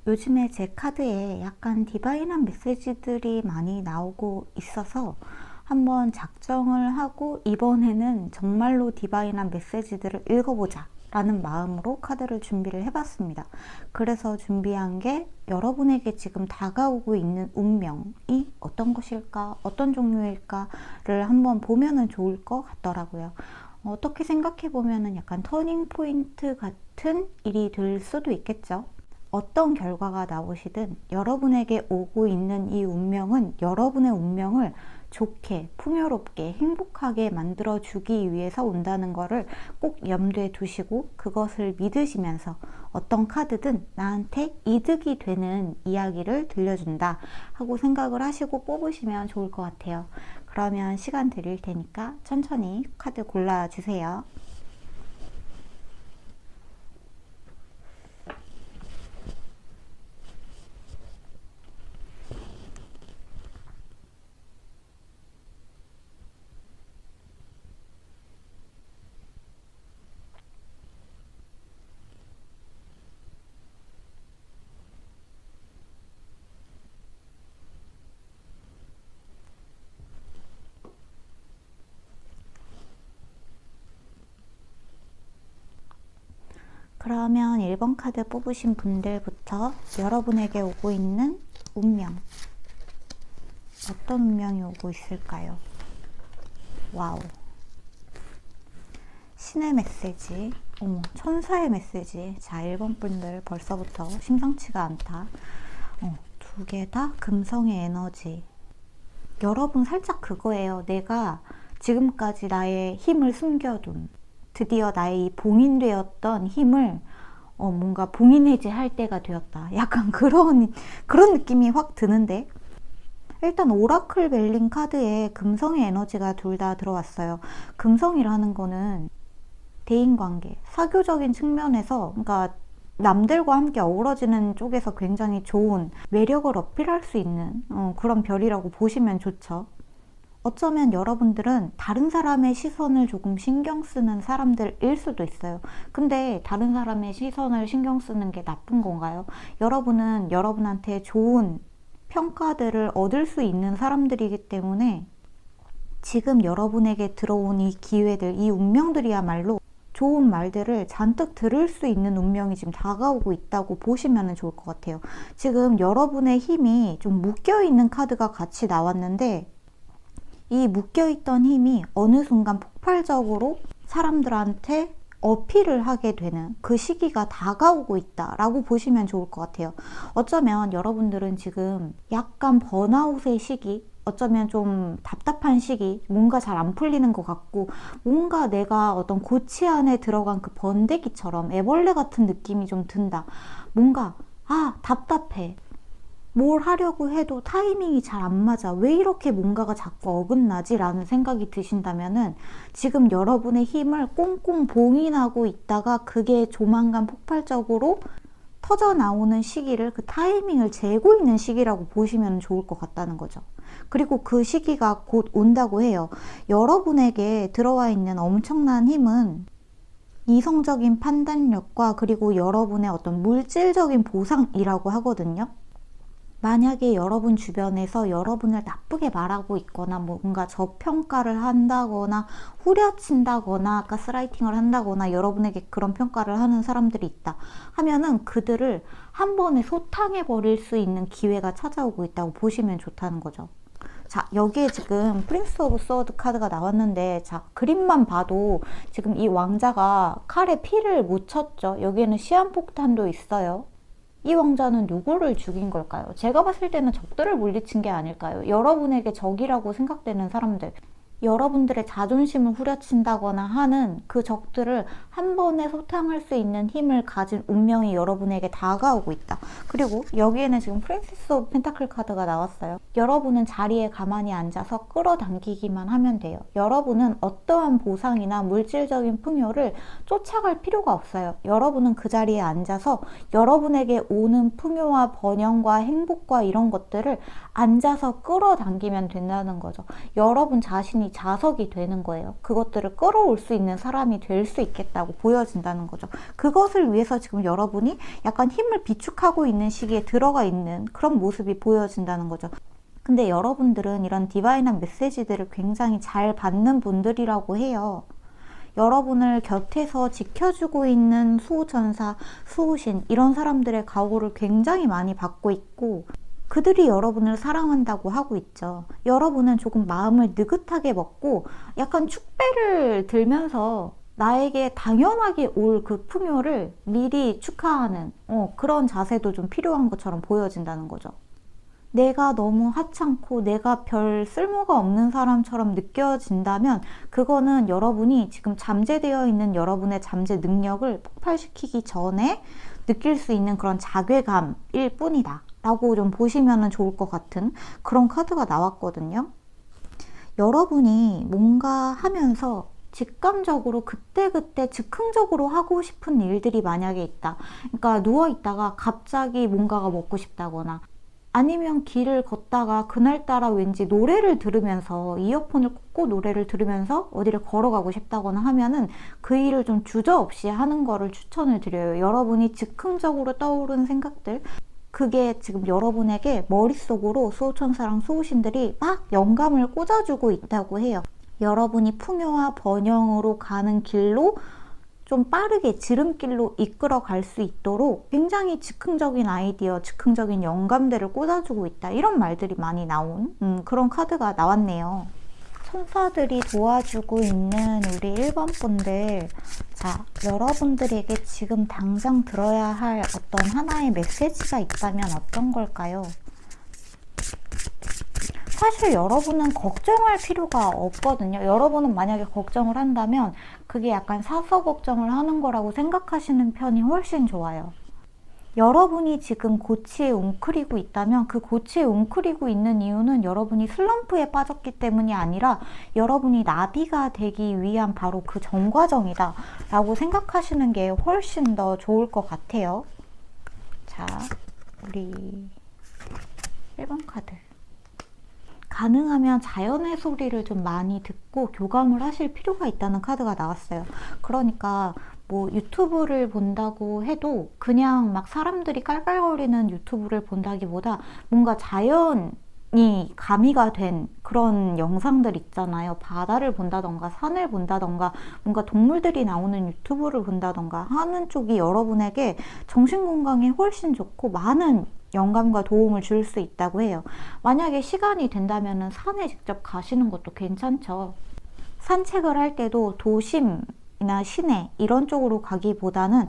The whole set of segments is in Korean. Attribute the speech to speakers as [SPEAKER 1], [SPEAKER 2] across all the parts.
[SPEAKER 1] 요즘에 제 카드에 약간 디바인한 메시지들이 많이 나오고 있어서 한번 작정을 하고 이번에는 정말로 디바인한 메시지들을 읽어보자 라는 마음으로 카드를 준비를 해봤습니다. 그래서 준비한 게 여러분에게 지금 다가오고 있는 운명이 어떤 것일까, 어떤 종류일까를 한번 보면은 좋을 것 같더라고요. 어떻게 생각해 보면은 약간 터닝 포인트 같은 일이 될 수도 있겠죠. 어떤 결과가 나오시든 여러분에게 오고 있는 이 운명은 여러분의 운명을 좋게, 풍요롭게, 행복하게 만들어주기 위해서 온다는 것을 꼭 염두에 두시고 그것을 믿으시면서 어떤 카드든 나한테 이득이 되는 이야기를 들려준다 하고 생각을 하시고 뽑으시면 좋을 것 같아요. 그러면 시간 드릴 테니까 천천히 카드 골라주세요. 그러면 1번 카드 뽑으신 분들부터 여러분에게 오고 있는 운명, 어떤 운명이 오고 있을까요? 와우. 신의 메시지, 어머, 천사의 메시지. 자, 1번 분들 벌써부터 심상치가 않다. 두 개 다 금성의 에너지. 여러분 살짝 그거예요. 내가 지금까지 나의 힘을 숨겨둔, 드디어 나의 봉인되었던 힘을 뭔가 봉인해제할 때가 되었다. 약간 그런 느낌이 확 드는데, 일단 오라클 멜린 카드에 금성의 에너지가 둘 다 들어왔어요. 금성이라는 거는 대인관계, 사교적인 측면에서, 그러니까 남들과 함께 어우러지는 쪽에서 굉장히 좋은 매력을 어필할 수 있는 그런 별이라고 보시면 좋죠. 어쩌면 여러분들은 다른 사람의 시선을 조금 신경 쓰는 사람들일 수도 있어요. 근데 다른 사람의 시선을 신경 쓰는 게 나쁜 건가요? 여러분은 여러분한테 좋은 평가들을 얻을 수 있는 사람들이기 때문에 지금 여러분에게 들어온 이 기회들, 이 운명들이야말로 좋은 말들을 잔뜩 들을 수 있는 운명이 지금 다가오고 있다고 보시면 좋을 것 같아요. 지금 여러분의 힘이 좀 묶여있는 카드가 같이 나왔는데 이 묶여있던 힘이 어느 순간 폭발적으로 사람들한테 어필을 하게 되는 그 시기가 다가오고 있다라고 보시면 좋을 것 같아요. 어쩌면 여러분들은 지금 약간 번아웃의 시기, 어쩌면 좀 답답한 시기, 뭔가 잘 안 풀리는 것 같고 뭔가 내가 어떤 고치 안에 들어간 그 번데기처럼 애벌레 같은 느낌이 좀 든다. 뭔가 답답해. 뭘 하려고 해도 타이밍이 잘 안 맞아. 왜 이렇게 뭔가가 자꾸 어긋나지? 라는 생각이 드신다면은 지금 여러분의 힘을 꽁꽁 봉인하고 있다가 그게 조만간 폭발적으로 터져 나오는 시기를, 그 타이밍을 재고 있는 시기라고 보시면 좋을 것 같다는 거죠. 그리고 그 시기가 곧 온다고 해요. 여러분에게 들어와 있는 엄청난 힘은 이성적인 판단력과 그리고 여러분의 어떤 물질적인 보상이라고 하거든요. 만약에 여러분 주변에서 여러분을 나쁘게 말하고 있거나 뭔가 저평가를 한다거나 후려친다거나 가스라이팅을 한다거나 여러분에게 그런 평가를 하는 사람들이 있다 하면은 그들을 한 번에 소탕해 버릴 수 있는 기회가 찾아오고 있다고 보시면 좋다는 거죠. 자, 여기에 지금 프린스 오브 소드 카드가 나왔는데, 자, 그림만 봐도 지금 이 왕자가 칼에 피를 묻혔죠. 여기에는 시한폭탄도 있어요. 이 왕자는 누구를 죽인 걸까요? 제가 봤을 때는 적들을 물리친 게 아닐까요? 여러분에게 적이라고 생각되는 사람들, 여러분들의 자존심을 후려친다거나 하는 그 적들을 한 번에 소탕할 수 있는 힘을 가진 운명이 여러분에게 다가오고 있다. 그리고 여기에는 지금 프린세스 오브 펜타클 카드가 나왔어요. 여러분은 자리에 가만히 앉아서 끌어당기기만 하면 돼요. 여러분은 어떠한 보상이나 물질적인 풍요를 쫓아갈 필요가 없어요. 여러분은 그 자리에 앉아서 여러분에게 오는 풍요와 번영과 행복과 이런 것들을 앉아서 끌어당기면 된다는 거죠. 여러분 자신이 자석이 되는 거예요. 그것들을 끌어올 수 있는 사람이 될 수 있겠다고 보여진다는 거죠. 그것을 위해서 지금 여러분이 약간 힘을 비축하고 있는 시기에 들어가 있는 그런 모습이 보여진다는 거죠. 근데 여러분들은 이런 디바인한 메시지들을 굉장히 잘 받는 분들이라고 해요. 여러분을 곁에서 지켜주고 있는 수호천사, 수호신 이런 사람들의 가호를 굉장히 많이 받고 있고 그들이 여러분을 사랑한다고 하고 있죠. 여러분은 조금 마음을 느긋하게 먹고 약간 축배를 들면서 나에게 당연하게 올 그 풍요를 미리 축하하는 그런 자세도 좀 필요한 것처럼 보여진다는 거죠. 내가 너무 하찮고 내가 별 쓸모가 없는 사람처럼 느껴진다면 그거는 여러분이 지금 잠재되어 있는 여러분의 잠재 능력을 폭발시키기 전에 느낄 수 있는 그런 자괴감일 뿐이다 라고 좀 보시면 좋을 것 같은 그런 카드가 나왔거든요. 여러분이 뭔가 하면서 직감적으로 그때그때 즉흥적으로 하고 싶은 일들이 만약에 있다. 그러니까 누워있다가 갑자기 뭔가가 먹고 싶다거나 아니면 길을 걷다가 그날따라 왠지 노래를 들으면서 이어폰을 꽂고 노래를 들으면서 어디를 걸어가고 싶다거나 하면은 그 일을 좀 주저없이 하는 거를 추천을 드려요. 여러분이 즉흥적으로 떠오르는 생각들 그게 지금 여러분에게 머릿속으로 수호천사랑 수호신들이 막 영감을 꽂아주고 있다고 해요. 여러분이 풍요와 번영으로 가는 길로 좀 빠르게 지름길로 이끌어 갈 수 있도록 굉장히 즉흥적인 아이디어, 즉흥적인 영감들을 꽂아주고 있다. 이런 말들이 많이 나온 그런 카드가 나왔네요. 천사들이 도와주고 있는 우리 1번 분들, 자, 여러분들에게 지금 당장 들어야 할 어떤 하나의 메시지가 있다면 어떤 걸까요? 사실 여러분은 걱정할 필요가 없거든요. 여러분은 만약에 걱정을 한다면 그게 약간 사서 걱정을 하는 거라고 생각하시는 편이 훨씬 좋아요. 여러분이 지금 고치에 웅크리고 있다면 그 고치에 웅크리고 있는 이유는 여러분이 슬럼프에 빠졌기 때문이 아니라 여러분이 나비가 되기 위한 바로 그 정과정이다 라고 생각하시는 게 훨씬 더 좋을 것 같아요. 자, 우리 1번 카드. 가능하면 자연의 소리를 좀 많이 듣고 교감을 하실 필요가 있다는 카드가 나왔어요. 그러니까 뭐 유튜브를 본다고 해도 그냥 막 사람들이 깔깔거리는 유튜브를 본다기보다 뭔가 자연이 가미가 된 그런 영상들 있잖아요. 바다를 본다던가 산을 본다던가 뭔가 동물들이 나오는 유튜브를 본다던가 하는 쪽이 여러분에게 정신건강에 훨씬 좋고 많은 영감과 도움을 줄 수 있다고 해요. 만약에 시간이 된다면 산에 직접 가시는 것도 괜찮죠. 산책을 할 때도 도심이나 시내 이런 쪽으로 가기보다는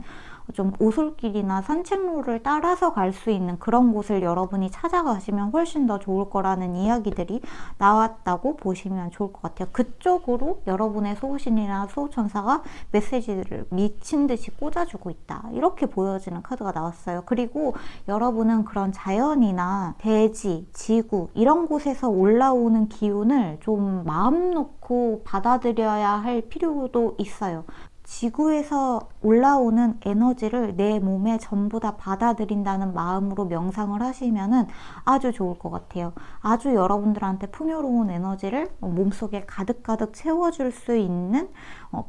[SPEAKER 1] 좀 오솔길이나 산책로를 따라서 갈 수 있는 그런 곳을 여러분이 찾아가시면 훨씬 더 좋을 거라는 이야기들이 나왔다고 보시면 좋을 것 같아요. 그쪽으로 여러분의 수호신이나 수호천사가 메시지를 미친 듯이 꽂아주고 있다. 이렇게 보여지는 카드가 나왔어요. 그리고 여러분은 그런 자연이나 대지, 지구 이런 곳에서 올라오는 기운을 좀 마음 놓고 받아들여야 할 필요도 있어요. 지구에서 올라오는 에너지를 내 몸에 전부 다 받아들인다는 마음으로 명상을 하시면은 아주 좋을 것 같아요. 아주 여러분들한테 풍요로운 에너지를 몸속에 가득가득 채워줄 수 있는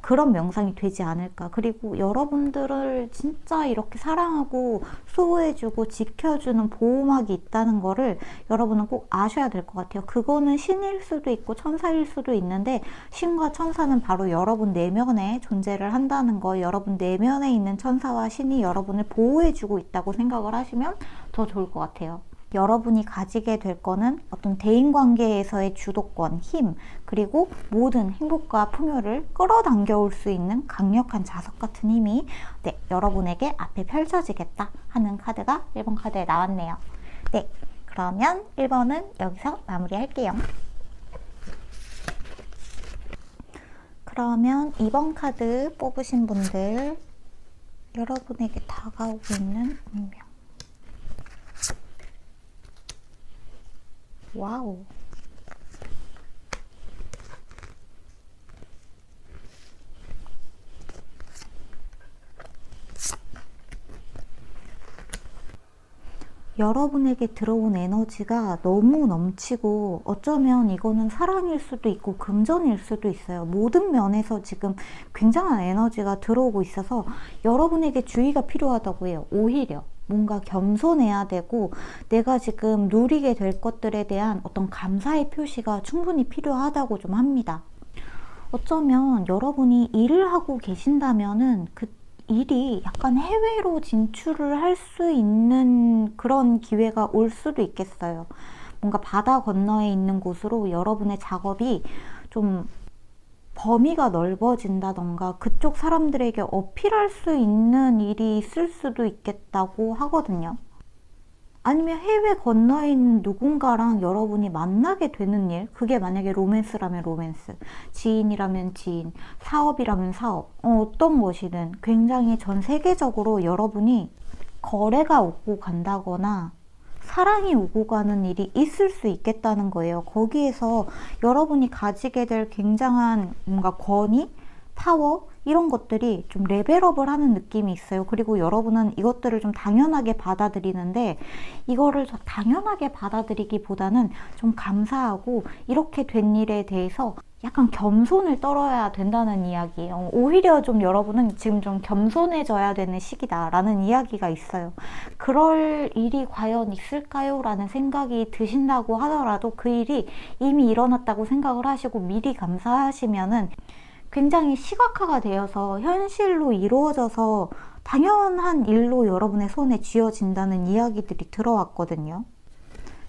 [SPEAKER 1] 그런 명상이 되지 않을까. 그리고 여러분들을 진짜 이렇게 사랑하고 수호해주고 지켜주는 보호막이 있다는 거를 여러분은 꼭 아셔야 될 것 같아요. 그거는 신일 수도 있고 천사일 수도 있는데 신과 천사는 바로 여러분 내면에 존재를 한다는 거, 여러분 내면에 있는 천사와 신이 여러분을 보호해주고 있다고 생각을 하시면 더 좋을 것 같아요. 여러분이 가지게 될 거는 어떤 대인관계에서의 주도권, 힘, 그리고 모든 행복과 풍요를 끌어당겨 올 수 있는 강력한 자석 같은 힘이 여러분에게 앞에 펼쳐지겠다 하는 카드가 1번 카드에 나왔네요. 네, 그러면 1번은 여기서 마무리할게요. 그러면 2번 카드 뽑으신 분들, 여러분에게 다가오고 있는 운명. 와우. 여러분에게 들어온 에너지가 너무 넘치고 어쩌면 이거는 사랑일 수도 있고 금전일 수도 있어요. 모든 면에서 지금 굉장한 에너지가 들어오고 있어서 여러분에게 주의가 필요하다고 해요. 오히려 뭔가 겸손해야 되고 내가 지금 누리게 될 것들에 대한 어떤 감사의 표시가 충분히 필요하다고 좀 합니다. 어쩌면 여러분이 일을 하고 계신다면은 그 일이 약간 해외로 진출을 할 수 있는 그런 기회가 올 수도 있겠어요. 뭔가 바다 건너에 있는 곳으로 여러분의 작업이 좀 범위가 넓어진다던가 그쪽 사람들에게 어필할 수 있는 일이 있을 수도 있겠다고 하거든요. 아니면 해외 건너에 있는 누군가랑 여러분이 만나게 되는 일, 그게 만약에 로맨스라면 로맨스, 지인이라면 지인, 사업이라면 사업, 어떤 것이든 굉장히 전 세계적으로 여러분이 거래가 오고 간다거나 사랑이 오고 가는 일이 있을 수 있겠다는 거예요. 거기에서 여러분이 가지게 될 굉장한 뭔가 권위, 파워 이런 것들이 좀 레벨업을 하는 느낌이 있어요. 그리고 여러분은 이것들을 좀 당연하게 받아들이는데 이거를 더 당연하게 받아들이기보다는 좀 감사하고 이렇게 된 일에 대해서 약간 겸손을 떨어야 된다는 이야기예요. 오히려 좀 여러분은 지금 좀 겸손해져야 되는 시기다라는 이야기가 있어요. 그럴 일이 과연 있을까요? 라는 생각이 드신다고 하더라도 그 일이 이미 일어났다고 생각을 하시고 미리 감사하시면은 굉장히 시각화가 되어서 현실로 이루어져서 당연한 일로 여러분의 손에 쥐어진다는 이야기들이 들어왔거든요.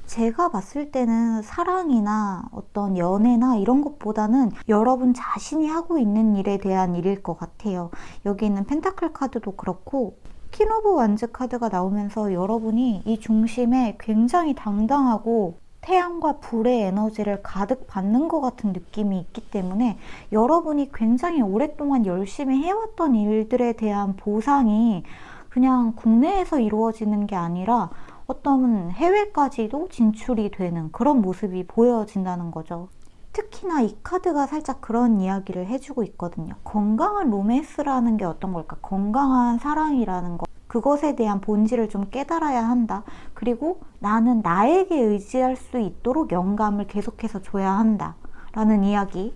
[SPEAKER 1] 제가 봤을 때는 사랑이나 어떤 연애나 이런 것보다는 여러분 자신이 하고 있는 일에 대한 일일 것 같아요. 여기 있는 펜타클 카드도 그렇고 퀸 오브 완즈 카드가 나오면서 여러분이 이 중심에 굉장히 당당하고 태양과 불의 에너지를 가득 받는 것 같은 느낌이 있기 때문에 여러분이 굉장히 오랫동안 열심히 해왔던 일들에 대한 보상이 그냥 국내에서 이루어지는 게 아니라 어떤 해외까지도 진출이 되는 그런 모습이 보여진다는 거죠. 특히나 이 카드가 살짝 그런 이야기를 해주고 있거든요. 건강한 로맨스라는 게 어떤 걸까? 건강한 사랑이라는 거. 그것에 대한 본질을 좀 깨달아야 한다. 그리고 나는 나에게 의지할 수 있도록 영감을 계속해서 줘야 한다. 라는 이야기.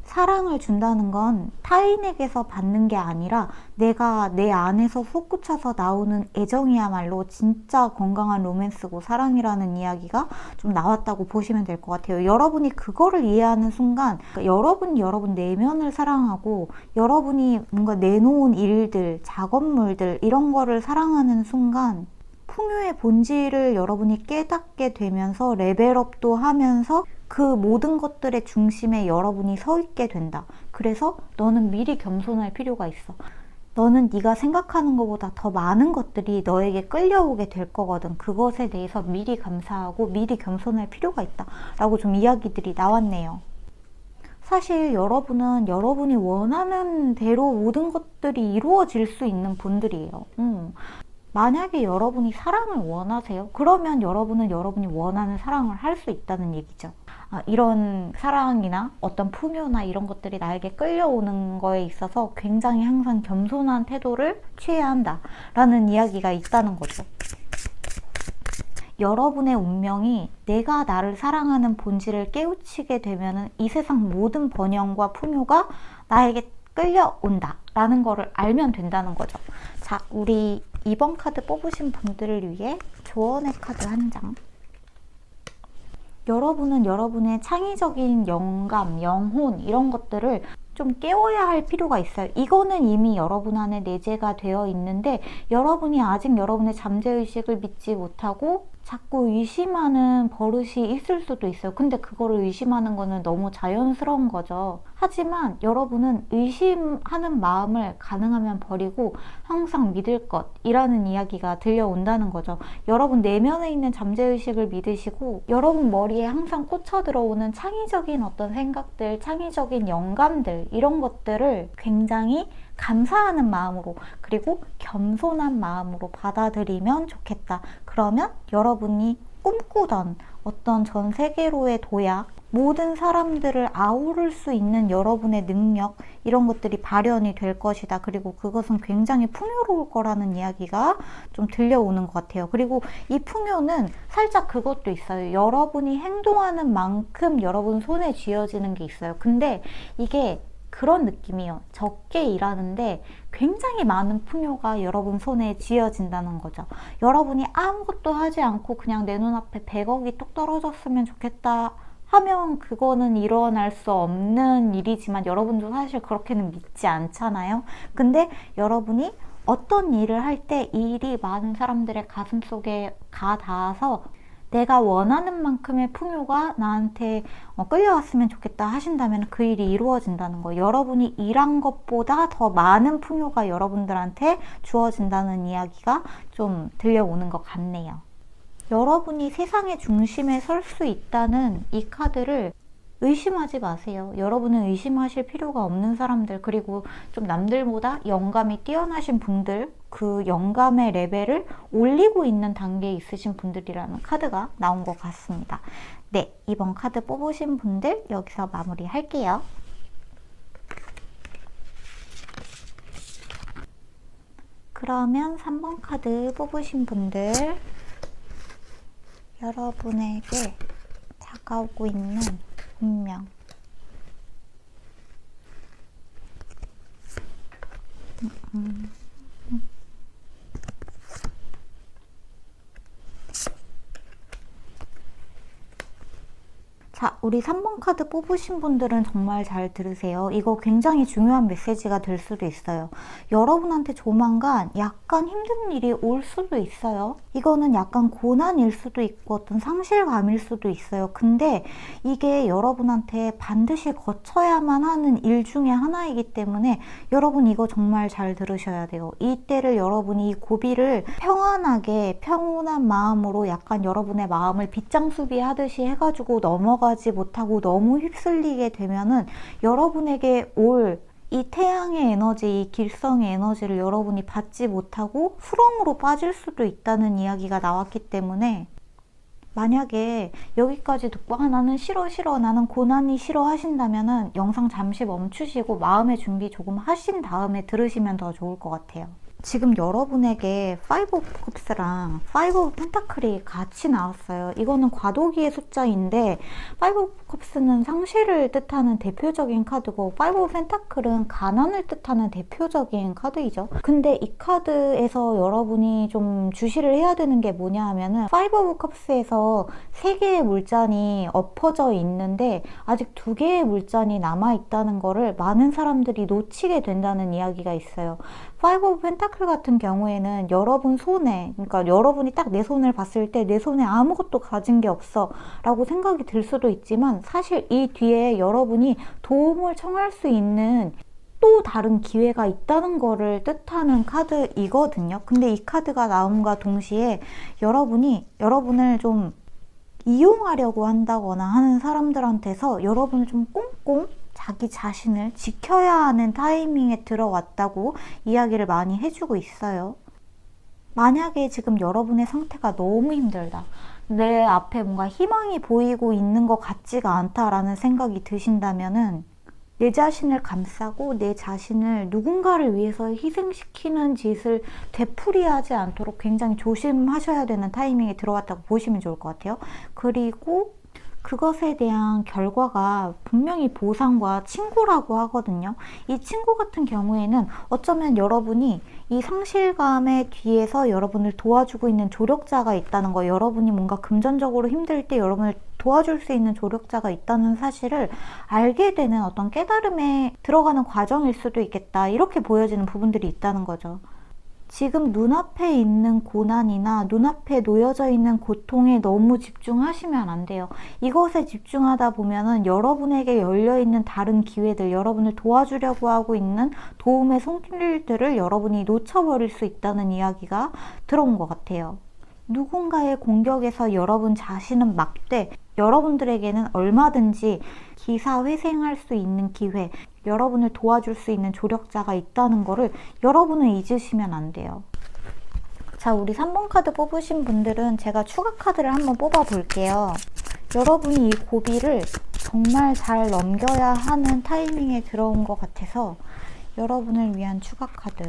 [SPEAKER 1] 사랑을 준다는 건 타인에게서 받는 게 아니라 내가 내 안에서 솟구쳐서 나오는 애정이야말로 진짜 건강한 로맨스고 사랑이라는 이야기가 좀 나왔다고 보시면 될 것 같아요. 여러분이 그거를 이해하는 순간 여러분 내면을 사랑하고 여러분이 뭔가 내놓은 일들, 작업물들 이런 거를 사랑하는 순간 풍요의 본질을 여러분이 깨닫게 되면서 레벨업도 하면서 그 모든 것들의 중심에 여러분이 서 있게 된다. 그래서 너는 미리 겸손할 필요가 있어. 너는 네가 생각하는 것보다 더 많은 것들이 너에게 끌려오게 될 거거든. 그것에 대해서 미리 감사하고 미리 겸손할 필요가 있다. 라고 좀 이야기들이 나왔네요. 사실 여러분은 여러분이 원하는 대로 모든 것들이 이루어질 수 있는 분들이에요. 만약에 여러분이 사랑을 원하세요? 그러면 여러분은 여러분이 원하는 사랑을 할 수 있다는 얘기죠. 이런 사랑이나 어떤 풍요나 이런 것들이 나에게 끌려오는 거에 있어서 굉장히 항상 겸손한 태도를 취해야 한다라는 이야기가 있다는 거죠. 여러분의 운명이 내가 나를 사랑하는 본질을 깨우치게 되면 이 세상 모든 번영과 풍요가 나에게 끌려온다 라는 거를 알면 된다는 거죠. 자, 우리 2번 카드 뽑으신 분들을 위해 조언의 카드 한 장. 여러분은 여러분의 창의적인 영감, 영혼 이런 것들을 좀 깨워야 할 필요가 있어요. 이거는 이미 여러분 안에 내재가 되어 있는데 여러분이 아직 여러분의 잠재의식을 믿지 못하고 자꾸 의심하는 버릇이 있을 수도 있어요. 근데 그거를 의심하는 거는 너무 자연스러운 거죠. 하지만 여러분은 의심하는 마음을 가능하면 버리고 항상 믿을 것이라는 이야기가 들려온다는 거죠. 여러분 내면에 있는 잠재의식을 믿으시고 여러분 머리에 항상 꽂혀 들어오는 창의적인 어떤 생각들, 창의적인 영감들 이런 것들을 굉장히 감사하는 마음으로 그리고 겸손한 마음으로 받아들이면 좋겠다. 그러면 여러분이 꿈꾸던 어떤 전 세계로의 도약, 모든 사람들을 아우를 수 있는 여러분의 능력, 이런 것들이 발현이 될 것이다. 그리고 그것은 굉장히 풍요로울 거라는 이야기가 좀 들려오는 것 같아요. 그리고 이 풍요는 살짝 그것도 있어요. 여러분이 행동하는 만큼 여러분 손에 쥐어지는 게 있어요. 근데 이게 그런 느낌이에요. 적게 일하는데 굉장히 많은 풍요가 여러분 손에 쥐어진다는 거죠. 여러분이 아무것도 하지 않고 그냥 내 눈앞에 100억이 뚝 떨어졌으면 좋겠다 하면 그거는 일어날 수 없는 일이지만 여러분도 사실 그렇게는 믿지 않잖아요. 근데 여러분이 어떤 일을 할 때 이 일이 많은 사람들의 가슴 속에 가 닿아서 내가 원하는 만큼의 풍요가 나한테 끌려왔으면 좋겠다 하신다면 그 일이 이루어진다는 거예요. 여러분이 일한 것보다 더 많은 풍요가 여러분들한테 주어진다는 이야기가 좀 들려오는 것 같네요. 여러분이 세상의 중심에 설 수 있다는 이 카드를 의심하지 마세요. 여러분은 의심하실 필요가 없는 사람들, 그리고 좀 남들보다 영감이 뛰어나신 분들, 그 영감의 레벨을 올리고 있는 단계에 있으신 분들이라는 카드가 나온 것 같습니다. 네, 이번 카드 뽑으신 분들 여기서 마무리할게요. 그러면 3번 카드 뽑으신 분들, 여러분에게 다가오고 있는 운명. 자, 우리 3번 카드 뽑으신 분들은 정말 잘 들으세요. 이거 굉장히 중요한 메시지가 될 수도 있어요. 여러분한테 조만간 약간 힘든 일이 올 수도 있어요. 이거는 약간 고난일 수도 있고 어떤 상실감일 수도 있어요. 근데 이게 여러분한테 반드시 거쳐야만 하는 일 중에 하나이기 때문에 여러분 이거 정말 잘 들으셔야 돼요. 이때를 여러분이 이 고비를 평안하게 평온한 마음으로 약간 여러분의 마음을 빗장수비 하듯이 해가지고 넘어가지 못하고 너무 휩쓸리게 되면은 여러분에게 올 이 태양의 에너지, 이 길성의 에너지를 여러분이 받지 못하고 수렁으로 빠질 수도 있다는 이야기가 나왔기 때문에 만약에 여기까지 듣고 나는 싫어 나는 고난이 싫어 하신다면은 영상 잠시 멈추시고 마음의 준비 조금 하신 다음에 들으시면 더 좋을 것 같아요. 지금 여러분에게 5 오브 컵스랑 5 오브 펜타클이 같이 나왔어요. 이거는 과도기의 숫자인데 5 오브 컵스는 상실을 뜻하는 대표적인 카드고 5 오브 펜타클은 가난을 뜻하는 대표적인 카드이죠. 근데 이 카드에서 여러분이 좀 주시를 해야 되는 게 뭐냐 하면은 5 오브 컵스에서 3개의 물잔이 엎어져 있는데 아직 2개의 물잔이 남아있다는 거를 많은 사람들이 놓치게 된다는 이야기가 있어요. 5 오브 펜타클 같은 경우에는 여러분 손에, 그러니까 여러분이 딱 내 손을 봤을 때 내 손에 아무것도 가진 게 없어 라고 생각이 들 수도 있지만 사실 이 뒤에 여러분이 도움을 청할 수 있는 또 다른 기회가 있다는 거를 뜻하는 카드이거든요. 근데 이 카드가 나옴과 동시에 여러분이 여러분을 좀 이용하려고 한다거나 하는 사람들한테서 여러분을 좀 꽁꽁 자기 자신을 지켜야 하는 타이밍에 들어왔다고 이야기를 많이 해주고 있어요. 만약에 지금 여러분의 상태가 너무 힘들다, 내 앞에 뭔가 희망이 보이고 있는 것 같지가 않다라는 생각이 드신다면은 내 자신을 감싸고 내 자신을 누군가를 위해서 희생시키는 짓을 되풀이하지 않도록 굉장히 조심하셔야 되는 타이밍에 들어왔다고 보시면 좋을 것 같아요. 그리고 그것에 대한 결과가 분명히 보상과 친구라고 하거든요. 이 친구 같은 경우에는 어쩌면 여러분이 이 상실감의 뒤에서 여러분을 도와주고 있는 조력자가 있다는 거, 여러분이 뭔가 금전적으로 힘들 때 여러분을 도와줄 수 있는 조력자가 있다는 사실을 알게 되는 어떤 깨달음에 들어가는 과정일 수도 있겠다, 이렇게 보여지는 부분들이 있다는 거죠. 지금 눈앞에 있는 고난이나 눈앞에 놓여져 있는 고통에 너무 집중하시면 안 돼요. 이것에 집중하다 보면은 여러분에게 열려있는 다른 기회들, 여러분을 도와주려고 하고 있는 도움의 손길들을 여러분이 놓쳐버릴 수 있다는 이야기가 들어온 것 같아요. 누군가의 공격에서 여러분 자신은 막되 여러분들에게는 얼마든지 기사회생할 수 있는 기회, 여러분을 도와줄 수 있는 조력자가 있다는 거를 여러분은 잊으시면 안 돼요. 자, 우리 3번 카드 뽑으신 분들은 제가 추가 카드를 한번 뽑아 볼게요. 여러분이 이 고비를 정말 잘 넘겨야 하는 타이밍에 들어온 것 같아서 여러분을 위한 추가 카드.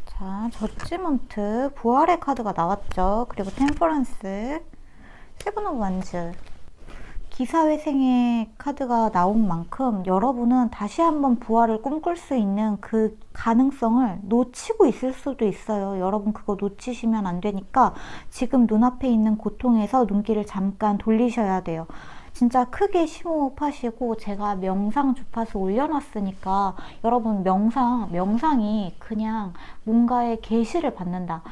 [SPEAKER 1] 자, 저지먼트, 부활의 카드가 나왔죠. 그리고 템퍼런스, 세븐 오브 완즈. 기사회생의 카드가 나온 만큼 여러분은 다시 한번 부활을 꿈꿀 수 있는 그 가능성을 놓치고 있을 수도 있어요. 여러분 그거 놓치시면 안 되니까 지금 눈앞에 있는 고통에서 눈길을 잠깐 돌리셔야 돼요. 진짜 크게 심호흡하시고, 제가 명상 주파수 올려놨으니까 여러분 명상이 그냥 뭔가의 계시를 받는다.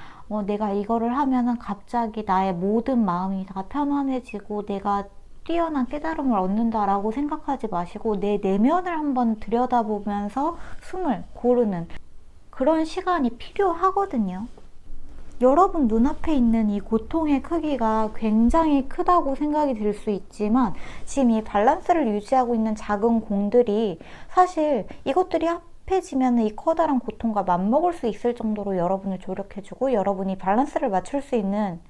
[SPEAKER 1] 내가 이거를 하면은 갑자기 나의 모든 마음이 다 편안해지고 내가 뛰어난 깨달음을 얻는다라고 생각하지 마시고 내 내면을 한번 들여다보면서 숨을 고르는 그런 시간이 필요하거든요. 여러분 눈앞에 있는 이 고통의 크기가 굉장히 크다고 생각이 들 수 있지만 지금 이 밸런스를 유지하고 있는 작은 공들이 사실 이것들이 합해지면 이 커다란 고통과 맞먹을 수 있을 정도로 여러분을 조력해주고 여러분이 밸런스를 맞출 수 있는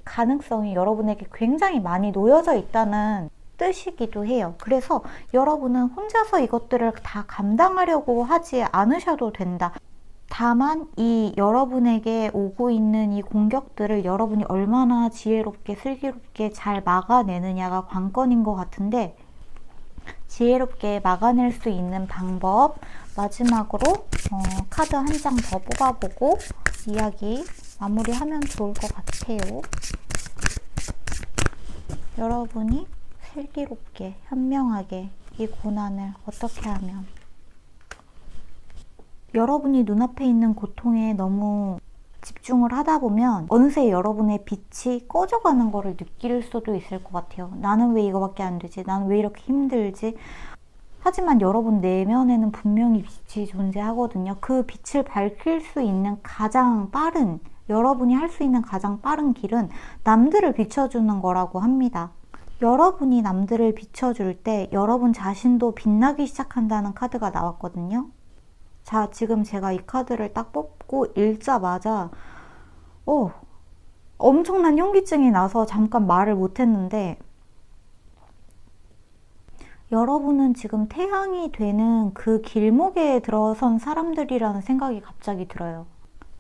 [SPEAKER 1] 가능성이 여러분에게 굉장히 많이 놓여져 있다는 뜻이기도 해요. 그래서 여러분은 혼자서 이것들을 다 감당하려고 하지 않으셔도 된다. 다만 이 여러분에게 오고 있는 이 공격들을 여러분이 얼마나 지혜롭게 슬기롭게 잘 막아내느냐가 관건인 것 같은데, 지혜롭게 막아낼 수 있는 방법, 마지막으로 카드 한 장 더 뽑아보고 이야기 마무리하면 좋을 것 같아요. 여러분이 슬기롭게 현명하게 이 고난을 어떻게 하면, 여러분이 눈앞에 있는 고통에 너무 집중을 하다 보면 어느새 여러분의 빛이 꺼져가는 거를 느낄 수도 있을 것 같아요. 나는 왜 이거밖에 안 되지? 나는 왜 이렇게 힘들지? 하지만 여러분 내면에는 분명히 빛이 존재하거든요. 그 빛을 밝힐 수 있는 가장 빠른, 여러분이 할 수 있는 가장 빠른 길은 남들을 비춰주는 거라고 합니다. 여러분이 남들을 비춰줄 때 여러분 자신도 빛나기 시작한다는 카드가 나왔거든요. 자, 지금 제가 이 카드를 딱 뽑고 읽자마자 엄청난 현기증이 나서 잠깐 말을 못했는데, 여러분은 지금 태양이 되는 그 길목에 들어선 사람들이라는 생각이 갑자기 들어요.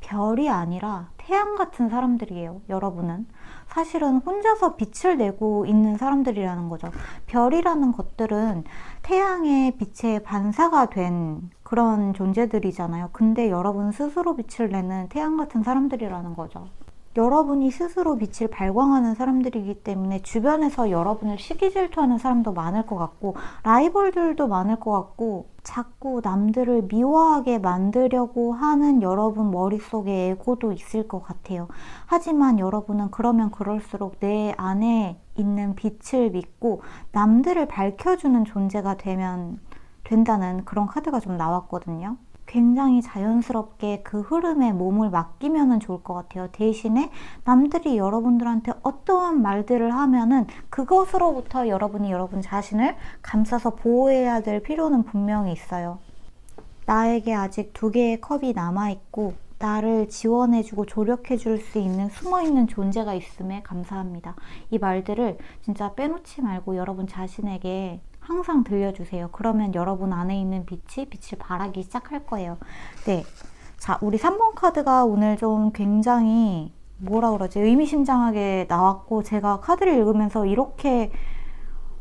[SPEAKER 1] 별이 아니라 태양 같은 사람들이에요. 여러분은 사실은 혼자서 빛을 내고 있는 사람들이라는 거죠. 별이라는 것들은 태양의 빛의 반사가 된 그런 존재들이잖아요. 근데 여러분 스스로 빛을 내는 태양 같은 사람들이라는 거죠. 여러분이 스스로 빛을 발광하는 사람들이기 때문에 주변에서 여러분을 시기 질투하는 사람도 많을 것 같고 라이벌들도 많을 것 같고 자꾸 남들을 미워하게 만들려고 하는 여러분 머릿속에 에고도 있을 것 같아요. 하지만 여러분은 그러면 그럴수록 내 안에 있는 빛을 믿고 남들을 밝혀주는 존재가 된다는 그런 카드가 좀 나왔거든요. 굉장히 자연스럽게 그 흐름에 몸을 맡기면 좋을 것 같아요. 대신에 남들이 여러분들한테 어떠한 말들을 하면은 그것으로부터 여러분이 여러분 자신을 감싸서 보호해야 될 필요는 분명히 있어요. 나에게 아직 2개의 컵이 남아있고 나를 지원해주고 조력해줄 수 있는 숨어있는 존재가 있음에 감사합니다. 이 말들을 진짜 빼놓지 말고 여러분 자신에게 항상 들려주세요. 그러면 여러분 안에 있는 빛을 발하기 시작할 거예요. 네. 자, 우리 3번 카드가 오늘 좀 굉장히 의미심장하게 나왔고, 제가 카드를 읽으면서 이렇게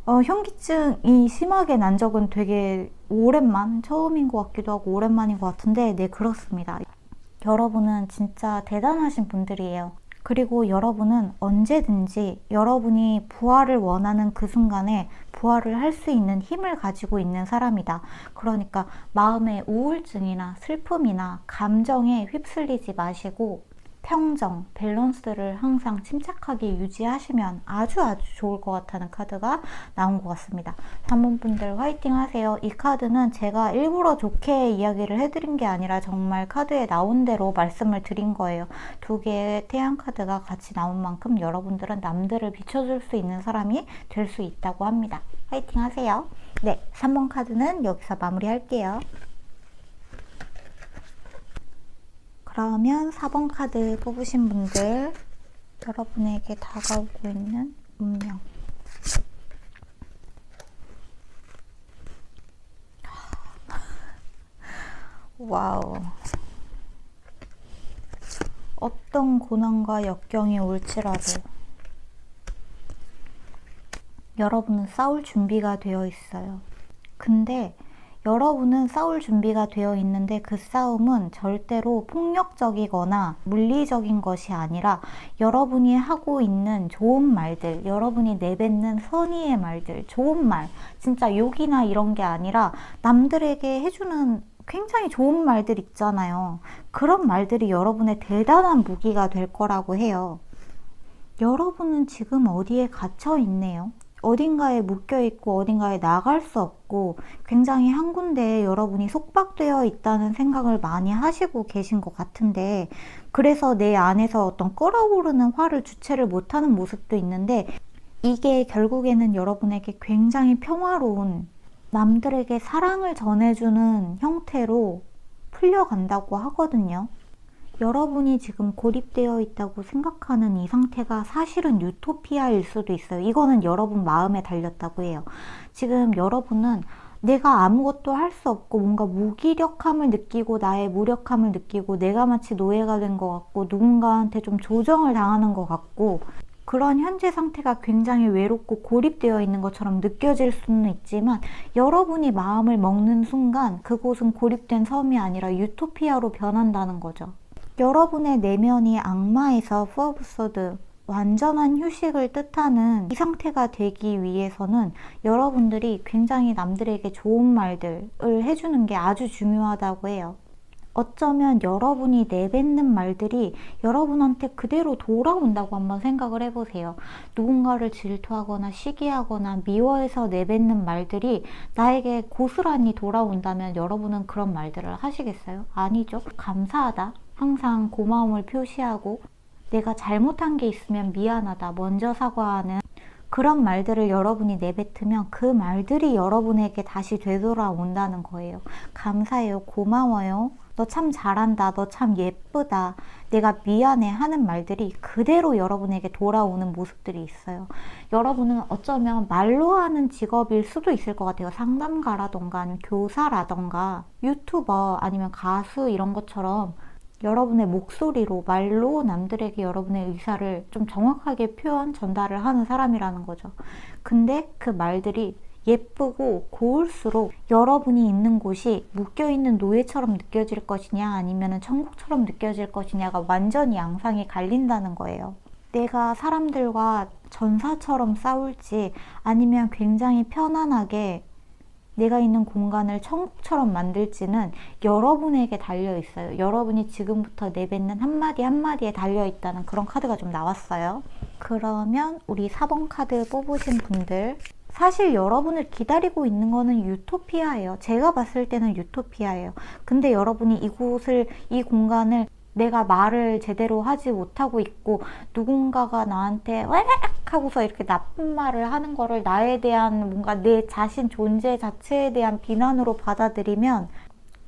[SPEAKER 1] 현기증이 심하게 난 적은 되게 처음인 것 같기도 하고 오랜만인 것 같은데, 네, 그렇습니다. 여러분은 진짜 대단하신 분들이에요. 그리고 여러분은 언제든지 여러분이 부활을 원하는 그 순간에 부활을 할 수 있는 힘을 가지고 있는 사람이다. 그러니까 마음의 우울증이나 슬픔이나 감정에 휩쓸리지 마시고 평정, 밸런스를 항상 침착하게 유지하시면 아주 좋을 것 같다는 카드가 나온 것 같습니다. 3번 분들 화이팅 하세요. 이 카드는 제가 일부러 좋게 이야기를 해드린 게 아니라 정말 카드에 나온 대로 말씀을 드린 거예요. 2개의 태양 카드가 같이 나온 만큼 여러분들은 남들을 비춰줄 수 있는 사람이 될 수 있다고 합니다. 화이팅 하세요. 네, 3번 카드는 여기서 마무리할게요. 그러면 4번 카드 뽑으신 분들 여러분에게 다가오고 있는 운명. 와우. 어떤 고난과 역경이 올지라도 여러분은 싸울 준비가 되어 있어요. 근데 여러분은 싸울 준비가 되어 있는데 그 싸움은 절대로 폭력적이거나 물리적인 것이 아니라 여러분이 하고 있는 좋은 말들, 여러분이 내뱉는 선의의 말들, 좋은 말, 진짜 욕이나 이런 게 아니라 남들에게 해주는 굉장히 좋은 말들 있잖아요. 그런 말들이 여러분의 대단한 무기가 될 거라고 해요. 여러분은 지금 어디에 갇혀 있네요. 어딘가에 묶여있고 어딘가에 나갈 수 없고 굉장히 한 군데에 여러분이 속박되어 있다는 생각을 많이 하시고 계신 것 같은데, 그래서 내 안에서 어떤 끓어오르는 화를 주체를 못하는 모습도 있는데, 이게 결국에는 여러분에게 굉장히 평화로운, 남들에게 사랑을 전해주는 형태로 풀려간다고 하거든요. 여러분이 지금 고립되어 있다고 생각하는 이 상태가 사실은 유토피아일 수도 있어요. 이거는 여러분 마음에 달렸다고 해요. 지금 여러분은 내가 아무것도 할 수 없고 뭔가 무기력함을 느끼고 나의 무력함을 느끼고 내가 마치 노예가 된 것 같고 누군가한테 좀 조정을 당하는 것 같고 그런 현재 상태가 굉장히 외롭고 고립되어 있는 것처럼 느껴질 수는 있지만, 여러분이 마음을 먹는 순간 그곳은 고립된 섬이 아니라 유토피아로 변한다는 거죠. 여러분의 내면이 악마에서 포 오브 소드, 완전한 휴식을 뜻하는 이 상태가 되기 위해서는 여러분들이 굉장히 남들에게 좋은 말들을 해주는 게 아주 중요하다고 해요. 어쩌면 여러분이 내뱉는 말들이 여러분한테 그대로 돌아온다고 한번 생각을 해보세요. 누군가를 질투하거나 시기하거나 미워해서 내뱉는 말들이 나에게 고스란히 돌아온다면 여러분은 그런 말들을 하시겠어요? 아니죠. 감사하다, 항상 고마움을 표시하고 내가 잘못한 게 있으면 미안하다, 먼저 사과하는 그런 말들을 여러분이 내뱉으면 그 말들이 여러분에게 다시 되돌아온다는 거예요. 감사해요, 고마워요, 너 참 잘한다, 너 참 예쁘다, 내가 미안해 하는 말들이 그대로 여러분에게 돌아오는 모습들이 있어요. 여러분은 어쩌면 말로 하는 직업일 수도 있을 것 같아요. 상담가라던가 아니면 교사라던가 유튜버 아니면 가수 이런 것처럼 여러분의 목소리로, 말로 남들에게 여러분의 의사를 좀 정확하게 전달을 하는 사람이라는 거죠. 근데 그 말들이 예쁘고 고울수록 여러분이 있는 곳이 묶여있는 노예처럼 느껴질 것이냐 아니면 천국처럼 느껴질 것이냐가 완전히 양상이 갈린다는 거예요. 내가 사람들과 전사처럼 싸울지 아니면 굉장히 편안하게 내가 있는 공간을 천국처럼 만들지는 여러분에게 달려 있어요. 여러분이 지금부터 내뱉는 한마디 한마디에 달려 있다는 그런 카드가 좀 나왔어요. 그러면 우리 4번 카드 뽑으신 분들, 사실 여러분을 기다리고 있는 거는 유토피아예요. 제가 봤을 때는 유토피아예요. 근데 여러분이 이 공간을 내가 말을 제대로 하지 못하고 있고 누군가가 나한테 웩 하고서 이렇게 나쁜 말을 하는 거를 나에 대한 뭔가 내 자신 존재 자체에 대한 비난으로 받아들이면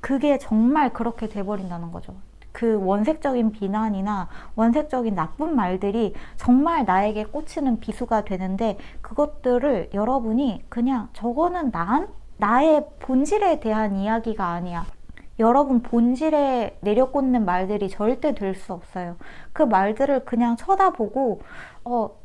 [SPEAKER 1] 그게 정말 그렇게 돼버린다는 거죠. 그 원색적인 비난이나 원색적인 나쁜 말들이 정말 나에게 꽂히는 비수가 되는데, 그것들을 여러분이 그냥 저거는 나의 본질에 대한 이야기가 아니야, 여러분 본질에 내려꽂는 말들이 절대 될 수 없어요. 그 말들을 그냥 쳐다보고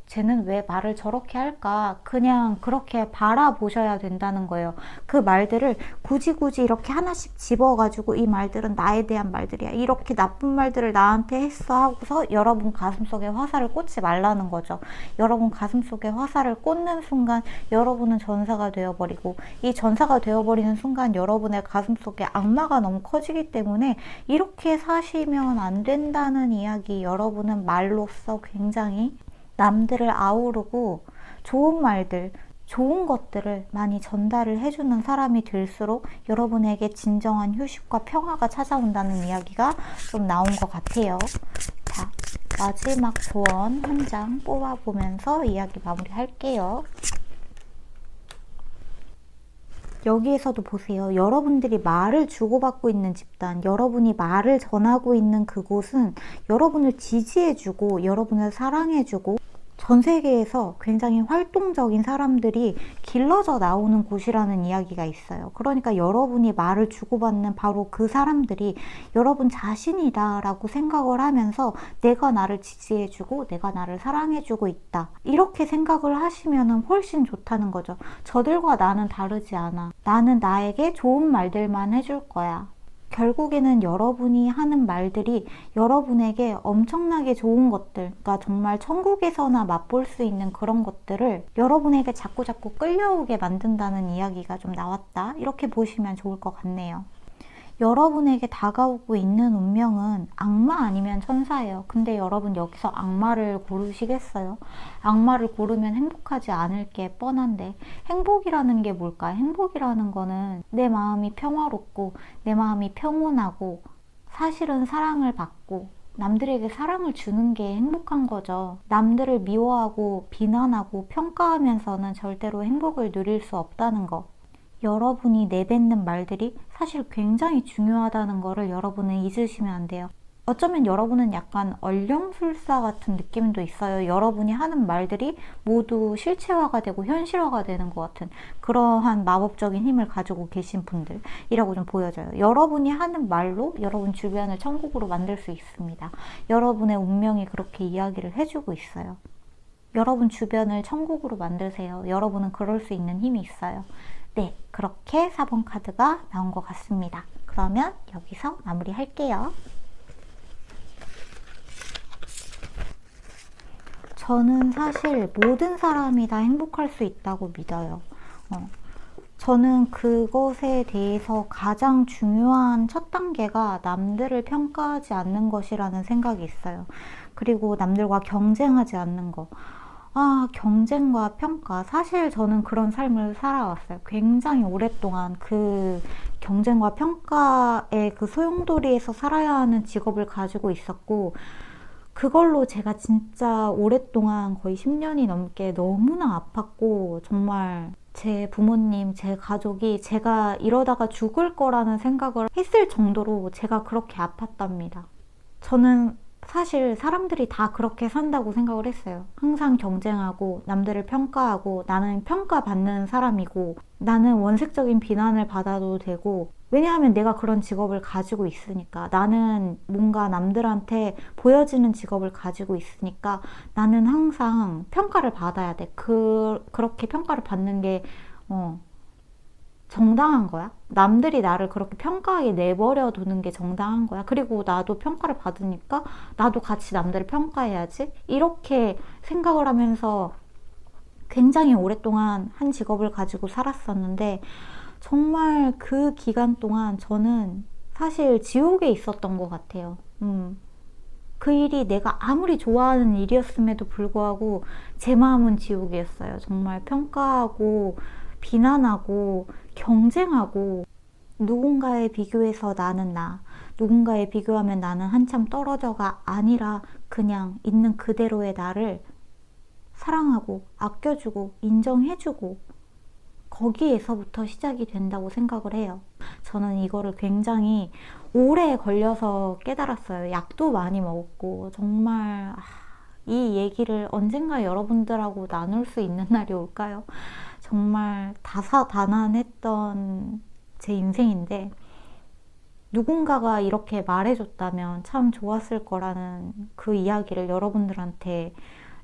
[SPEAKER 1] 쟤는 왜 말을 저렇게 할까? 그냥 그렇게 바라보셔야 된다는 거예요. 그 말들을 굳이 이렇게 하나씩 집어가지고 이 말들은 나에 대한 말들이야, 이렇게 나쁜 말들을 나한테 했어 하고서 여러분 가슴속에 화살을 꽂지 말라는 거죠. 여러분 가슴속에 화살을 꽂는 순간 여러분은 전사가 되어버리고, 이 전사가 되어버리는 순간 여러분의 가슴속에 악마가 너무 커지기 때문에 이렇게 사시면 안 된다는 이야기. 여러분은 말로써 굉장히 남들을 아우르고 좋은 말들, 좋은 것들을 많이 전달을 해주는 사람이 될수록 여러분에게 진정한 휴식과 평화가 찾아온다는 이야기가 좀 나온 것 같아요. 자, 마지막 조언 한 장 뽑아보면서 이야기 마무리할게요. 여기에서도 보세요. 여러분들이 말을 주고받고 있는 집단, 여러분이 말을 전하고 있는 그곳은 여러분을 지지해주고 여러분을 사랑해주고 전 세계에서 굉장히 활동적인 사람들이 길러져 나오는 곳이라는 이야기가 있어요. 그러니까 여러분이 말을 주고받는 바로 그 사람들이 여러분 자신이다 라고 생각을 하면서 내가 나를 지지해주고 내가 나를 사랑해주고 있다, 이렇게 생각을 하시면 훨씬 좋다는 거죠. 저들과 나는 다르지 않아. 나는 나에게 좋은 말들만 해줄 거야. 결국에는 여러분이 하는 말들이 여러분에게 엄청나게 좋은 것들, 그러니까 정말 천국에서나 맛볼 수 있는 그런 것들을 여러분에게 자꾸자꾸 끌려오게 만든다는 이야기가 좀 나왔다, 이렇게 보시면 좋을 것 같네요. 여러분에게 다가오고 있는 운명은 악마 아니면 천사예요. 근데 여러분 여기서 악마를 고르시겠어요? 악마를 고르면 행복하지 않을 게 뻔한데, 행복이라는 게 뭘까? 행복이라는 거는 내 마음이 평화롭고 내 마음이 평온하고 사실은 사랑을 받고 남들에게 사랑을 주는 게 행복한 거죠. 남들을 미워하고 비난하고 평가하면서는 절대로 행복을 누릴 수 없다는 거. 여러분이 내뱉는 말들이 사실 굉장히 중요하다는 거를 여러분은 잊으시면 안 돼요. 어쩌면 여러분은 약간 얼령술사 같은 느낌도 있어요. 여러분이 하는 말들이 모두 실체화가 되고 현실화가 되는 것 같은 그러한 마법적인 힘을 가지고 계신 분들이라고 좀 보여져요. 여러분이 하는 말로 여러분 주변을 천국으로 만들 수 있습니다. 여러분의 운명이 그렇게 이야기를 해주고 있어요. 여러분 주변을 천국으로 만드세요. 여러분은 그럴 수 있는 힘이 있어요. 네, 그렇게 4번 카드가 나온 것 같습니다. 그러면 여기서 마무리할게요. 저는 사실 모든 사람이 다 행복할 수 있다고 믿어요. 저는 그것에 대해서 가장 중요한 첫 단계가 남들을 평가하지 않는 것이라는 생각이 있어요. 그리고 남들과 경쟁하지 않는 거. 경쟁과 평가. 사실 저는 그런 삶을 살아왔어요. 굉장히 오랫동안 그 경쟁과 평가의 그 소용돌이에서 살아야 하는 직업을 가지고 있었고, 그걸로 제가 진짜 오랫동안 거의 10년이 넘게 너무나 아팠고, 정말 제 부모님, 제 가족이 제가 이러다가 죽을 거라는 생각을 했을 정도로 제가 그렇게 아팠답니다. 저는 사실 사람들이 다 그렇게 산다고 생각을 했어요. 항상 경쟁하고 남들을 평가하고 나는 평가받는 사람이고 나는 원색적인 비난을 받아도 되고, 왜냐하면 내가 그런 직업을 가지고 있으니까, 나는 뭔가 남들한테 보여지는 직업을 가지고 있으니까 나는 항상 평가를 받아야 돼. 그렇게 평가를 받는 게 정당한 거야? 남들이 나를 그렇게 평가하게 내버려 두는 게 정당한 거야? 그리고 나도 평가를 받으니까 나도 같이 남들을 평가해야지? 이렇게 생각을 하면서 굉장히 오랫동안 한 직업을 가지고 살았었는데, 정말 그 기간 동안 저는 사실 지옥에 있었던 것 같아요. 그 일이 내가 아무리 좋아하는 일이었음에도 불구하고 제 마음은 지옥이었어요. 정말 평가하고 비난하고 경쟁하고, 누군가에 비교해서 나는 누군가에 비교하면 나는 한참 떨어져가 아니라 그냥 있는 그대로의 나를 사랑하고 아껴주고 인정해주고, 거기에서부터 시작이 된다고 생각을 해요. 저는 이거를 굉장히 오래 걸려서 깨달았어요. 약도 많이 먹었고, 정말 이 얘기를 언젠가 여러분들하고 나눌 수 있는 날이 올까요? 정말 다사다난했던 제 인생인데, 누군가가 이렇게 말해줬다면 참 좋았을 거라는 그 이야기를 여러분들한테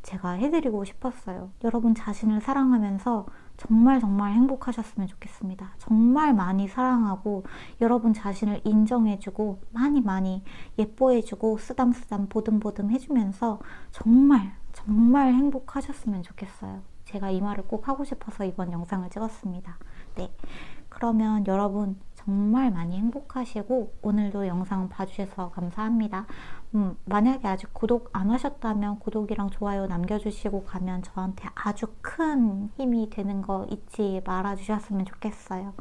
[SPEAKER 1] 제가 해드리고 싶었어요. 여러분 자신을 사랑하면서 정말 정말 행복하셨으면 좋겠습니다. 정말 많이 사랑하고 여러분 자신을 인정해주고 많이 많이 예뻐해주고 쓰담쓰담 보듬보듬 해주면서 정말 정말 행복하셨으면 좋겠어요. 제가 이 말을 꼭 하고 싶어서 이번 영상을 찍었습니다. 네, 그러면 여러분 정말 많이 행복하시고 오늘도 영상 봐주셔서 감사합니다. 만약에 아직 구독 안 하셨다면 구독이랑 좋아요 남겨주시고 가면 저한테 아주 큰 힘이 되는 거 잊지 말아 주셨으면 좋겠어요.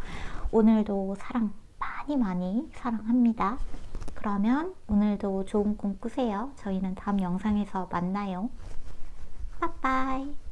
[SPEAKER 1] 오늘도 사랑 많이 많이 사랑합니다. 그러면 오늘도 좋은 꿈 꾸세요. 저희는 다음 영상에서 만나요. 빠빠이.